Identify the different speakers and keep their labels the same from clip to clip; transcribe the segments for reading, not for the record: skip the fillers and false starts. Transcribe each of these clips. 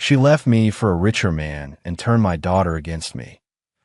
Speaker 1: She left me for a richer man and turned my daughter against me.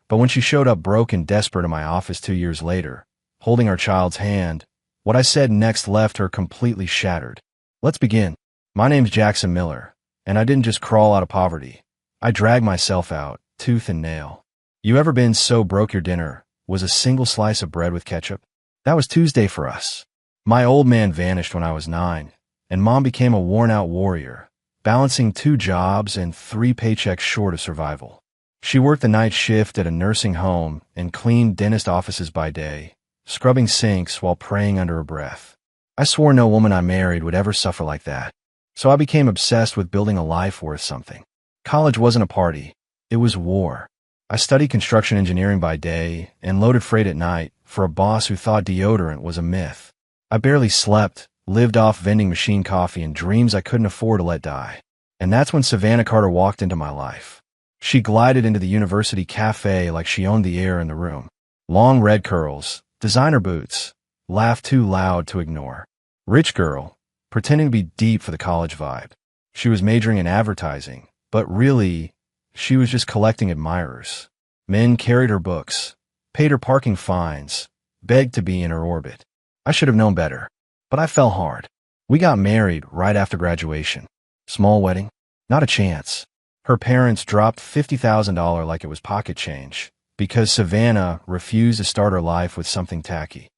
Speaker 1: But when she showed up broke and desperate in my office 2 years later, holding our child's hand, what I said next left her completely shattered. Let's begin. My name's Jackson Miller, and I didn't just crawl out of poverty. I dragged myself out, tooth and nail. You ever been so broke your dinner was a single slice of bread with ketchup? That was Tuesday for us. My old man vanished when I was 9, and Mom became a worn-out warrior, balancing 2 jobs and 3 paychecks short of survival. She worked the night shift at a nursing home and cleaned dentist offices by day, scrubbing sinks while praying under her breath. I swore no woman I married would ever suffer like that, so I became obsessed with building a life worth something. College wasn't a party, it was war. I studied construction engineering by day and loaded freight at night for a boss who thought deodorant was a myth. I barely slept, lived off vending machine coffee and dreams I couldn't afford to let die. And that's when Savannah Carter walked into my life. She glided into the university cafe like she owned the air in the room. Long red curls, designer boots, laughed too loud to ignore. Rich girl, pretending to be deep for the college vibe. She was majoring in advertising, but really, she was just collecting admirers. Men carried her books, paid her parking fines, begged to be in her orbit. I should have known better, but I fell hard. We got married right after graduation. Small wedding? Not a chance. Her parents dropped $50,000 like it was pocket change because Savannah refused to start her life with something tacky.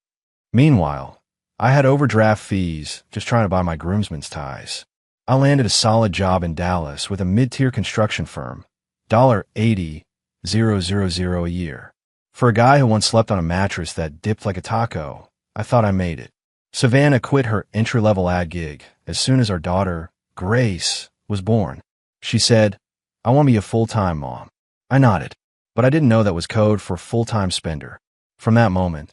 Speaker 1: Meanwhile, I had overdraft fees just trying to buy my groomsmen's ties. I landed a solid job in Dallas with a mid-tier construction firm, $80,000 a year. For a guy who once slept on a mattress that dipped like a taco, I thought I made it. Savannah quit her entry-level ad gig as soon as our daughter, Grace, was born. She said, "I want to be a full-time mom." I nodded, but I didn't know that was code for full-time spender. From that moment,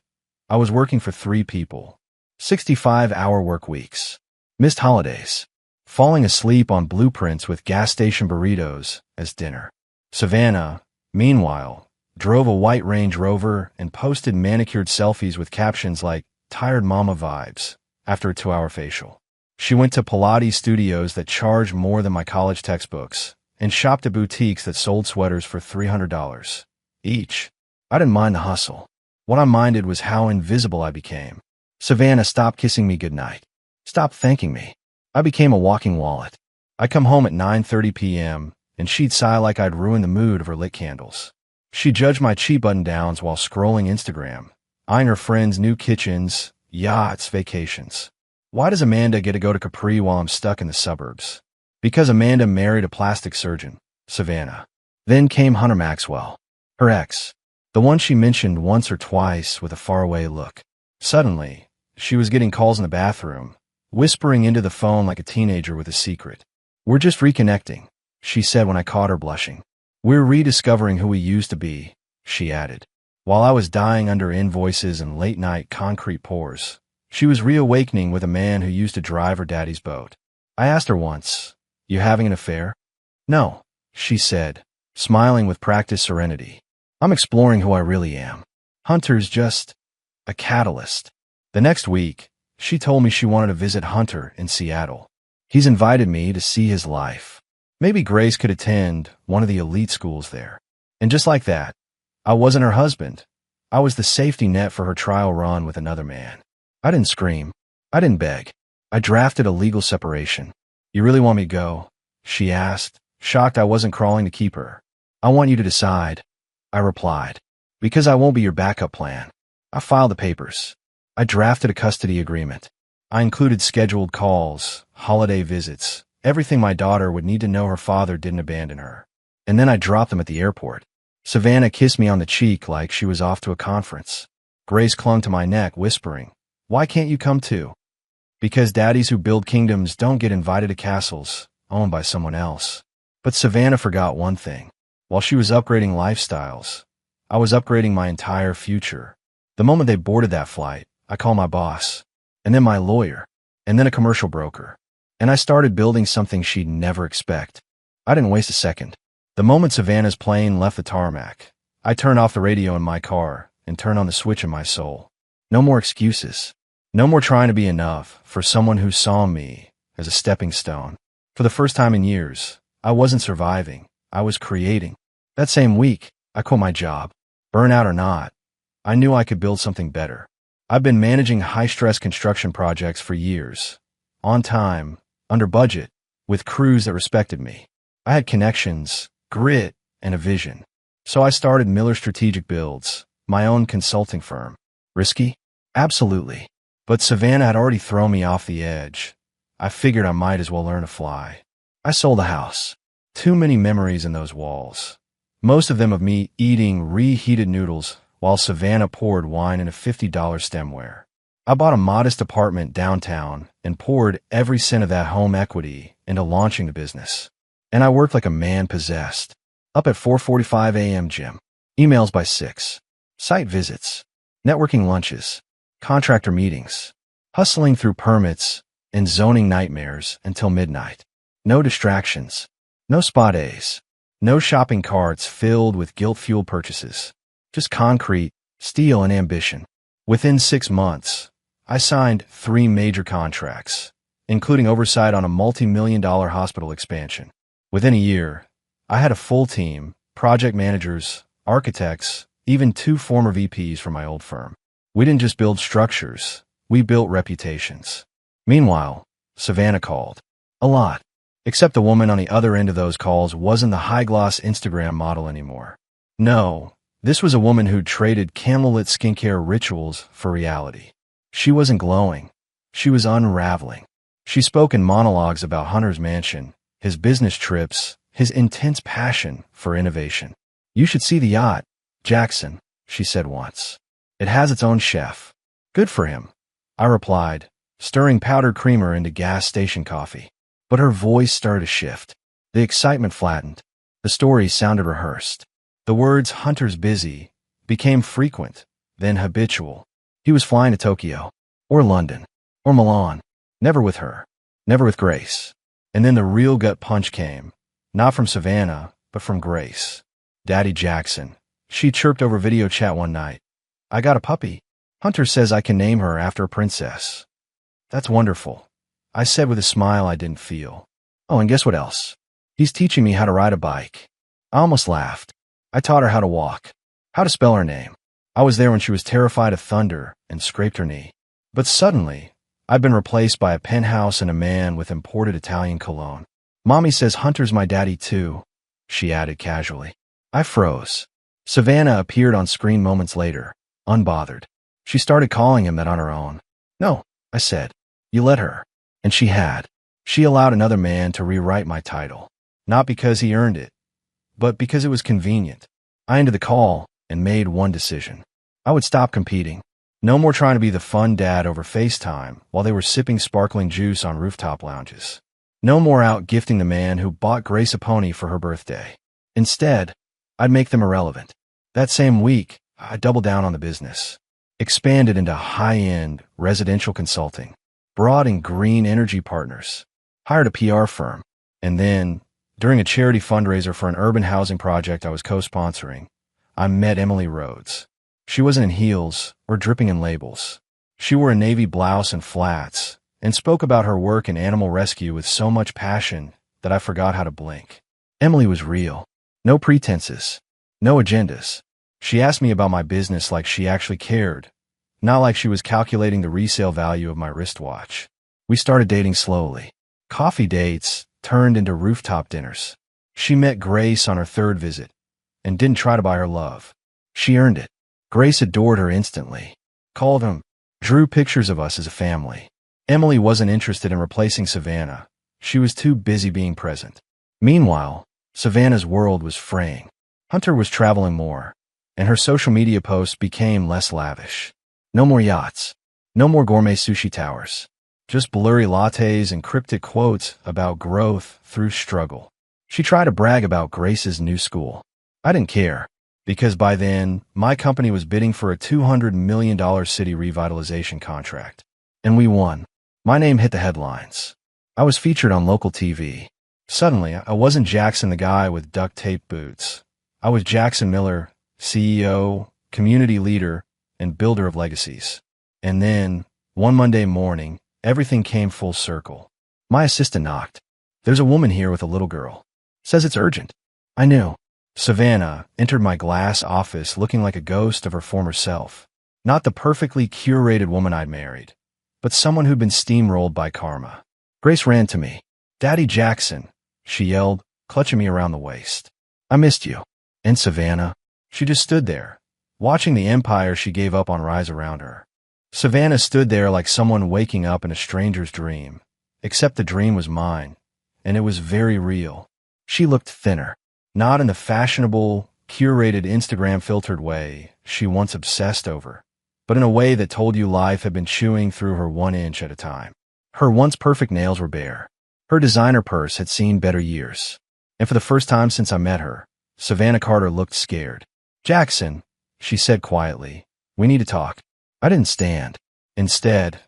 Speaker 1: I was working for 3 people, 65-hour work weeks, missed holidays, falling asleep on blueprints with gas station burritos as dinner. Savannah, meanwhile, drove a white Range Rover and posted manicured selfies with captions like "tired mama vibes" after a 2-hour facial. She went to Pilates studios that charged more than my college textbooks and shopped at boutiques that sold sweaters for $300 each. I didn't mind the hustle. What I minded was how invisible I became. Savannah stopped kissing me goodnight, stopped thanking me. I became a walking wallet. I'd come home at 9:30 p.m., and she'd sigh like I'd ruined the mood of her lit candles. She judged my cheap button-downs while scrolling Instagram, eyeing her friends' new kitchens, yachts, vacations. Why does Amanda get to go to Capri while I'm stuck in the suburbs? Because Amanda married a plastic surgeon, Savannah. Then came Hunter Maxwell, her ex, the one she mentioned once or twice with a faraway look. Suddenly, she was getting calls in the bathroom, whispering into the phone like a teenager with a secret. "We're just reconnecting," she said when I caught her blushing. "We're rediscovering who we used to be," she added. While I was dying under invoices and late-night concrete pours, she was reawakening with a man who used to drive her daddy's boat. I asked her once, "You having an affair?" "No," she said, smiling with practiced serenity. "I'm exploring who I really am. Hunter's just a catalyst." The next week, she told me she wanted to visit Hunter in Seattle. He's invited me to see his life. Maybe Grace could attend one of the elite schools there. And just like that, I wasn't her husband. I was the safety net for her trial run with another man. I didn't scream. I didn't beg. I drafted a legal separation. "You really want me to go?" she asked, shocked I wasn't crawling to keep her. "I want you to decide," I replied, "because I won't be your backup plan." I filed the papers. I drafted a custody agreement. I included scheduled calls, holiday visits, everything my daughter would need to know her father didn't abandon her. And then I dropped them at the airport. Savannah kissed me on the cheek like she was off to a conference. Grace clung to my neck, whispering, "Why can't you come too?" Because daddies who build kingdoms don't get invited to castles owned by someone else. But Savannah forgot one thing. While she was upgrading lifestyles, I was upgrading my entire future. The moment they boarded that flight, I called my boss, and then my lawyer, and then a commercial broker. And I started building something she'd never expect. I didn't waste a second. The moment Savannah's plane left the tarmac, I turned off the radio in my car and turned on the switch in my soul. No more excuses. No more trying to be enough for someone who saw me as a stepping stone. For the first time in years, I wasn't surviving. I was creating. That same week, I quit my job. Burnout or not, I knew I could build something better. I've been managing high-stress construction projects for years. On time, under budget, with crews that respected me. I had connections, grit, and a vision. So I started Miller Strategic Builds, my own consulting firm. Risky? Absolutely. But Savannah had already thrown me off the edge. I figured I might as well learn to fly. I sold the house. Too many memories in those walls. Most of them of me eating reheated noodles while Savannah poured wine in a $50 stemware. I bought a modest apartment downtown and poured every cent of that home equity into launching the business. And I worked like a man possessed. Up at 4:45 a.m. gym. Emails by 6. Site visits. Networking lunches. Contractor meetings. Hustling through permits and zoning nightmares until midnight. No distractions. No spa days. No shopping carts filled with guilt-fueled purchases. Just concrete, steel, and ambition. Within 6 months, I signed 3 major contracts, including oversight on a multi-million-dollar hospital expansion. Within a year, I had a full team, project managers, architects, even 2 former VPs from my old firm. We didn't just build structures, we built reputations. Meanwhile, Savannah called. A lot. Except the woman on the other end of those calls wasn't the high-gloss Instagram model anymore. No, this was a woman who'd traded candlelit skincare rituals for reality. She wasn't glowing. She was unraveling. She spoke in monologues about Hunter's mansion, his business trips, his intense passion for innovation. You should see the yacht, Jackson, she said once. It has its own chef. Good for him, I replied, stirring powdered creamer into gas station coffee. But her voice started to shift. The excitement flattened. The story sounded rehearsed. The words "Hunter's busy" became frequent, then habitual. He was flying to Tokyo, or London, or Milan. Never with her. Never with Grace. And then the real gut punch came. Not from Savannah, but from Grace. Daddy Jackson. She chirped over video chat one night. I got a puppy. Hunter says I can name her after a princess. That's wonderful, I said with a smile I didn't feel. Oh, and guess what else? He's teaching me how to ride a bike. I almost laughed. I taught her how to walk, how to spell her name. I was there when she was terrified of thunder and scraped her knee. But suddenly, I'd been replaced by a penthouse and a man with imported Italian cologne. Mommy says Hunter's my daddy too, she added casually. I froze. Savannah appeared on screen moments later, unbothered. She started calling him that on her own. No, I said. You let her. And she had. She allowed another man to rewrite my title. Not because he earned it, but because it was convenient. I ended the call and made one decision. I would stop competing. No more trying to be the fun dad over FaceTime while they were sipping sparkling juice on rooftop lounges. No more out gifting the man who bought Grace a pony for her birthday. Instead, I'd make them irrelevant. That same week, I doubled down on the business. Expanded into high-end residential consulting. Brought in green energy partners, hired a PR firm, and then, during a charity fundraiser for an urban housing project I was co-sponsoring, I met Emily Rhodes. She wasn't in heels or dripping in labels. She wore a navy blouse and flats, and spoke about her work in animal rescue with so much passion that I forgot how to blink. Emily was real. No pretenses. No agendas. She asked me about my business like she actually cared. Not like she was calculating the resale value of my wristwatch. We started dating slowly. Coffee dates turned into rooftop dinners. She met Grace on her 3rd visit and didn't try to buy her love. She earned it. Grace adored her instantly. Called him. Drew pictures of us as a family. Emily wasn't interested in replacing Savannah. She was too busy being present. Meanwhile, Savannah's world was fraying. Hunter was traveling more, and her social media posts became less lavish. No more yachts. No more gourmet sushi towers. Just blurry lattes and cryptic quotes about growth through struggle. She tried to brag about Grace's new school. I didn't care, because by then, my company was bidding for a $200 million city revitalization contract. And we won. My name hit the headlines. I was featured on local TV. Suddenly, I wasn't Jackson the guy with duct tape boots. I was Jackson Miller, CEO, community leader, and builder of legacies. And then, one Monday morning, everything came full circle. My assistant knocked. There's a woman here with a little girl. Says it's urgent. I knew. Savannah entered my glass office looking like a ghost of her former self. Not the perfectly curated woman I'd married, but someone who'd been steamrolled by karma. Grace ran to me. Daddy Jackson, she yelled, clutching me around the waist. I missed you. And Savannah? She just stood there, watching the empire she gave up on rise around her. Savannah stood there like someone waking up in a stranger's dream, except the dream was mine, and it was very real. She looked thinner, not in the fashionable, curated Instagram-filtered way she once obsessed over, but in a way that told you life had been chewing through her 1 inch at a time. Her once perfect nails were bare. Her designer purse had seen better years. And for the first time since I met her, Savannah Carter looked scared. Jackson, she said quietly, we need to talk. I didn't stand. Instead,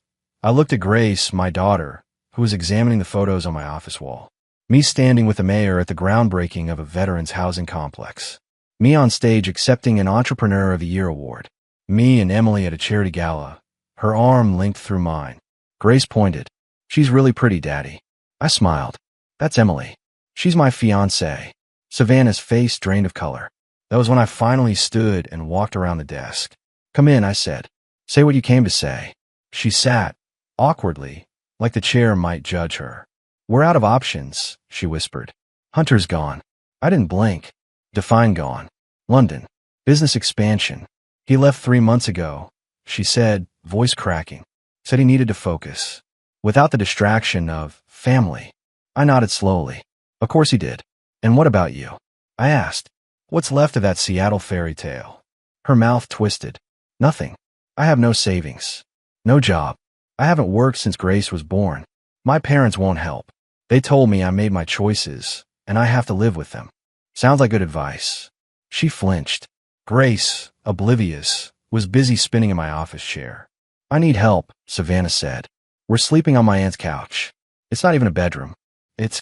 Speaker 1: I looked at Grace, my daughter, who was examining the photos on my office wall. Me standing with the mayor at the groundbreaking of a veterans housing complex. Me on stage accepting an Entrepreneur of the Year award. Me and Emily at a charity gala, her arm linked through mine. Grace pointed. She's really pretty, Daddy. I smiled. That's Emily. She's my fiancée. Savannah's face drained of color. That was when I finally stood and walked around the desk. Come in, I said. Say what you came to say. She sat, awkwardly, like the chair might judge her. We're out of options, she whispered. Hunter's gone. I didn't blink. Define gone. London. Business expansion. He left 3 months ago, she said, voice cracking. Said he needed to focus. Without the distraction of family. I nodded slowly. Of course he did. And what about you? I asked. What's left of that Seattle fairy tale? Her mouth twisted. Nothing. I have no savings. No job. I haven't worked since Grace was born. My parents won't help. They told me I made my choices, and I have to live with them. Sounds like good advice. She flinched. Grace, oblivious, was busy spinning in my office chair. I need help, Savannah said. We're sleeping on my aunt's couch. It's not even a bedroom. It's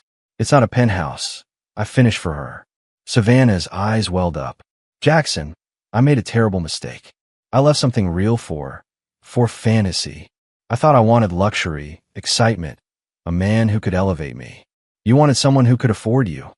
Speaker 1: not a penthouse. I finished for her. Savannah's eyes welled up. Jackson, I made a terrible mistake. I left something real for fantasy. I thought I wanted luxury, excitement, a man who could elevate me. You wanted someone who could afford you.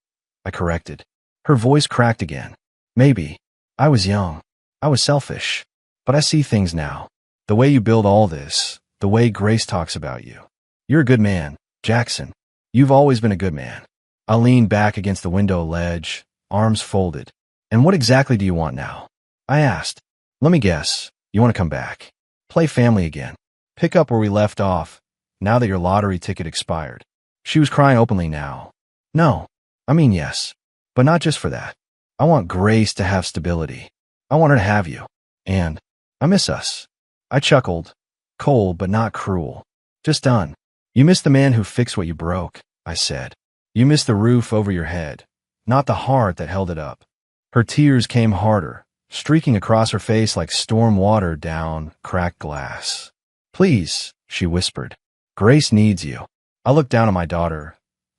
Speaker 1: I corrected. Her voice cracked again. Maybe. I was young. I was selfish. But I see things now. The way you build all this, the way Grace talks about you. You're a good man, Jackson. You've always been a good man. I leaned back against the window ledge, arms folded. And what exactly do you want now? I asked. Let me guess. You want to come back. Play family again. Pick up where we left off, now that your lottery ticket expired. She was crying openly now. No. I mean yes. But not just for that. I want Grace to have stability. I want her to have you. And I miss us. I chuckled. Cold, but not cruel. Just done. You miss the man who fixed what you broke, I said. You miss the roof over your head, not the heart that held it up. Her tears came harder, streaking across her face like storm water down cracked glass. Please, she whispered. Grace needs you. I looked down at my daughter,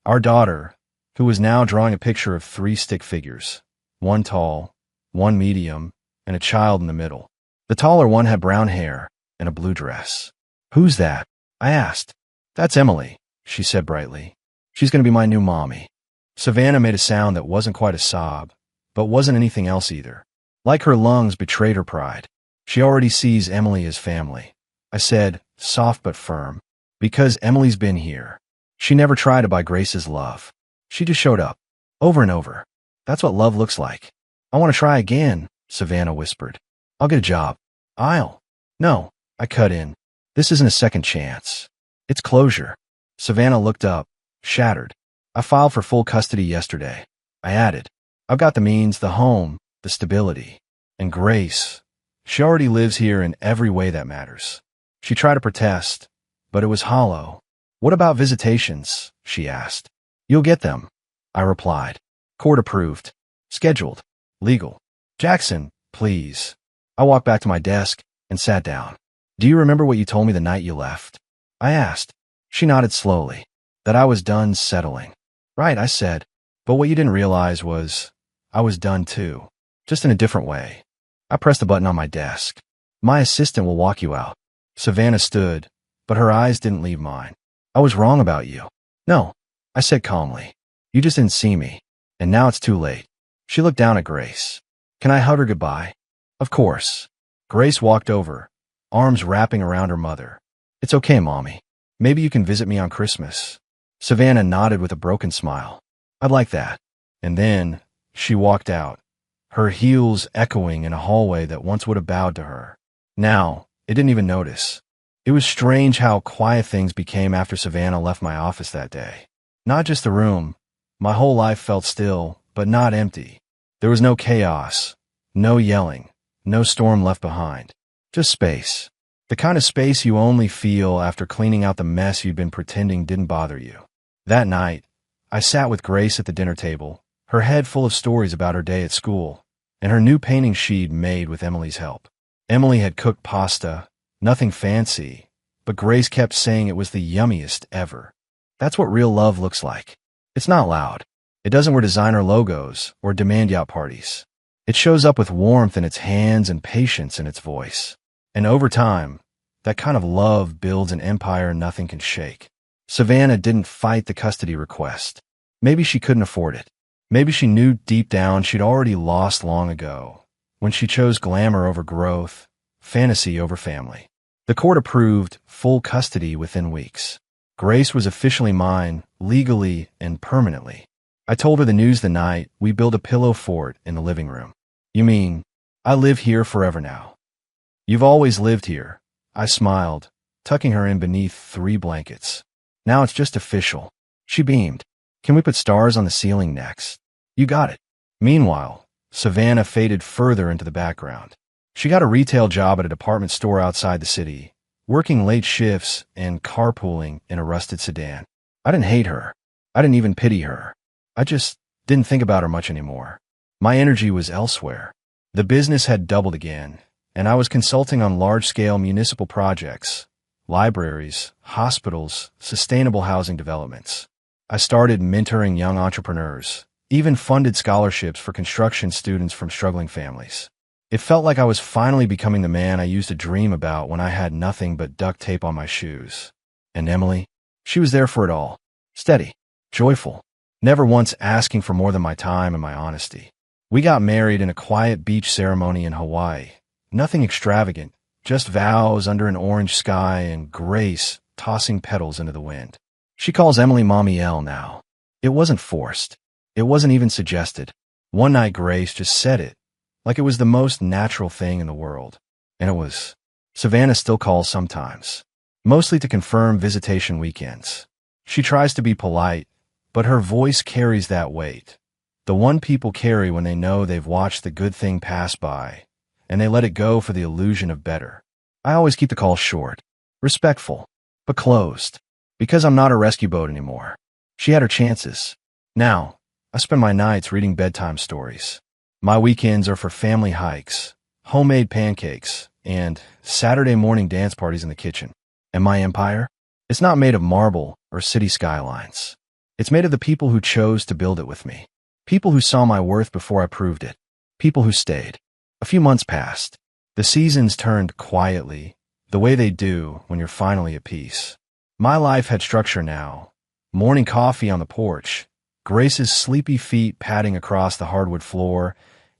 Speaker 1: our daughter, who was now drawing a picture of 3 stick figures, one tall, one medium, and a child in the middle. The taller one had brown hair and a blue dress. Who's that? I asked. That's Emily, she said brightly. She's going to be my new mommy. Savannah made a sound that wasn't quite a sob, but wasn't anything else either. Like her lungs betrayed her pride. She already sees Emily as family. I said, soft but firm, because Emily's been here. She never tried to buy Grace's love. She just showed up, over and over. That's what love looks like. I want to try again, Savannah whispered. I'll get a job. No, I cut in. This isn't a second chance. It's closure. Savannah looked up, shattered. I filed for full custody yesterday. I added. I've got the means, the home, the stability. And Grace, she already lives here in every way that matters. She tried to protest, but it was hollow. What about visitations? She asked. You'll get them, I replied. Court approved. Scheduled. Legal. Jackson, please. I walked back to my desk and sat down. Do you remember what you told me the night you left? I asked. She nodded slowly. That I was done settling. Right, I said. But what you didn't realize was I was done too. Just in a different way. I pressed the button on my desk. My assistant will walk you out. Savannah stood, but her eyes didn't leave mine. I was wrong about you. No, I said calmly. You just didn't see me. And now it's too late. She looked down at Grace. Can I hug her goodbye? Of course. Grace walked over, arms wrapping around her mother. It's okay, Mommy. Maybe you can visit me on Christmas. Savannah nodded with a broken smile. I'd like that. And then she walked out, her heels echoing in a hallway that once would have bowed to her. Now, it didn't even notice. It was strange how quiet things became after Savannah left my office that day. Not just the room. My whole life felt still, but not empty. There was no chaos, no yelling, no storm left behind. Just space. The kind of space you only feel after cleaning out the mess you'd been pretending didn't bother you. That night, I sat with Grace at the dinner table, her head full of stories about her day at school, and her new painting she'd made with Emily's help. Emily had cooked pasta, nothing fancy, but Grace kept saying it was the yummiest ever. That's what real love looks like. It's not loud. It doesn't wear designer logos or demand yacht parties. It shows up with warmth in its hands and patience in its voice. And over time, that kind of love builds an empire nothing can shake. Savannah didn't fight the custody request. Maybe she couldn't afford it. Maybe she knew deep down she'd already lost long ago, when she chose glamour over growth, fantasy over family. The court approved full custody within weeks. Grace was officially mine, legally and permanently. I told her the news the night we built a pillow fort in the living room. You mean, I live here forever now? You've always lived here. I smiled, tucking her in beneath 3 blankets. Now it's just official. She beamed. Can we put stars on the ceiling next? You got it. Meanwhile, Savannah faded further into the background. She got a retail job at a department store outside the city, working late shifts and carpooling in a rusted sedan. I didn't hate her. I didn't even pity her. I just didn't think about her much anymore. My energy was elsewhere. The business had doubled again, and I was consulting on large-scale municipal projects, libraries, hospitals, sustainable housing developments. I started mentoring young entrepreneurs, even funded scholarships for construction students from struggling families. It felt like I was finally becoming the man I used to dream about when I had nothing but duct tape on my shoes. And Emily? She was there for it all. Steady, joyful, never once asking for more than my time and my honesty. We got married in a quiet beach ceremony in Hawaii. Nothing extravagant, just vows under an orange sky and Grace tossing petals into the wind. She calls Emily Mommy L now. It wasn't forced. It wasn't even suggested. One night Grace just said it, like it was the most natural thing in the world. And it was. Savannah still calls sometimes, mostly to confirm visitation weekends. She tries to be polite, but her voice carries that weight. The one people carry when they know they've watched the good thing pass by, and they let it go for the illusion of better. I always keep the call short, respectful, but closed, because I'm not a rescue boat anymore. She had her chances. Now, I spend my nights reading bedtime stories. My weekends are for family hikes, homemade pancakes, and Saturday morning dance parties in the kitchen. And my empire? It's not made of marble or city skylines. It's made of the people who chose to build it with me. People who saw my worth before I proved it. People who stayed. A few months passed. The seasons turned quietly, the way they do when you're finally at peace. My life had structure now. Morning coffee on the porch, Grace's sleepy feet padding across the hardwood floor,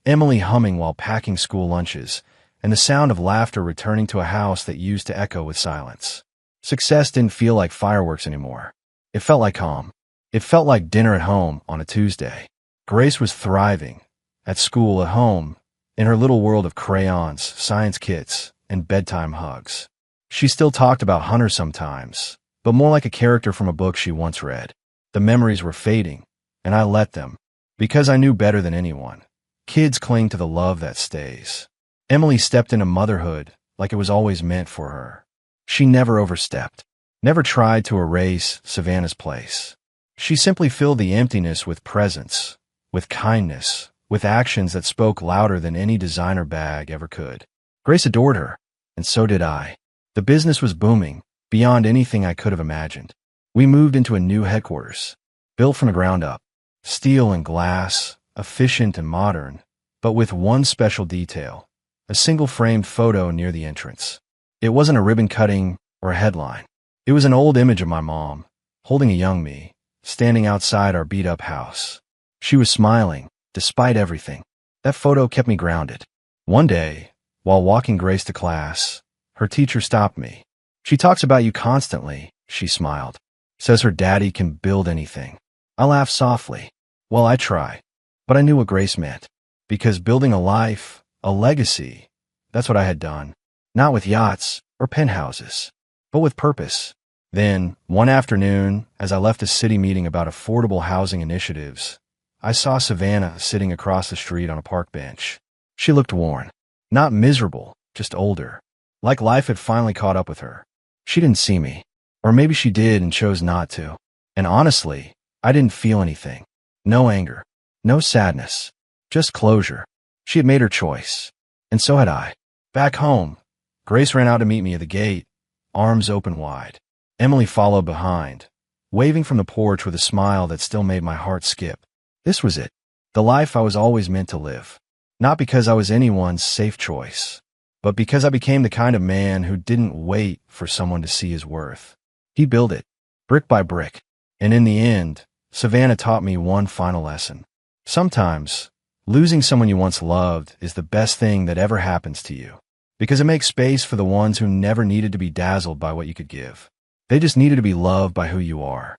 Speaker 1: Emily humming while packing school lunches, and the sound of laughter returning to a house that used to echo with silence. Success didn't feel like fireworks anymore. It felt like calm. It felt like dinner at home on a Tuesday. Grace was thriving. At school, at home, in her little world of crayons, science kits, and bedtime hugs. She still talked about Hunter sometimes, but more like a character from a book she once read. The memories were fading, and I let them, because I knew better than anyone. Kids cling to the love that stays. Emily stepped into motherhood like it was always meant for her. She never overstepped, never tried to erase Savannah's place. She simply filled the emptiness with presence, with kindness, with actions that spoke louder than any designer bag ever could. Grace adored her, and so did I. The business was booming, beyond anything I could have imagined. We moved into a new headquarters, built from the ground up. Steel and glass, efficient and modern, but with one special detail, a single framed photo near the entrance. It wasn't a ribbon cutting or a headline. It was an old image of my mom, holding a young me, standing outside our beat-up house. She was smiling, despite everything. That photo kept me grounded. One day, while walking Grace to class, her teacher stopped me. She talks about you constantly, she smiled. Says her daddy can build anything. I laughed softly. Well, I try. But I knew what Grace meant. Because building a life, a legacy, that's what I had done. Not with yachts or penthouses, but with purpose. Then, one afternoon, as I left a city meeting about affordable housing initiatives, I saw Savannah sitting across the street on a park bench. She looked worn. Not miserable, just older. Like life had finally caught up with her. She didn't see me. Or maybe she did and chose not to. And honestly, I didn't feel anything. No anger. No sadness. Just closure. She had made her choice. And so had I. Back home, Grace ran out to meet me at the gate, arms open wide. Emily followed behind, waving from the porch with a smile that still made my heart skip. This was it. The life I was always meant to live. Not because I was anyone's safe choice, but because I became the kind of man who didn't wait for someone to see his worth. He built it, brick by brick. And in the end, Savannah taught me one final lesson. Sometimes, losing someone you once loved is the best thing that ever happens to you, because it makes space for the ones who never needed to be dazzled by what you could give. They just needed to be loved by who you are.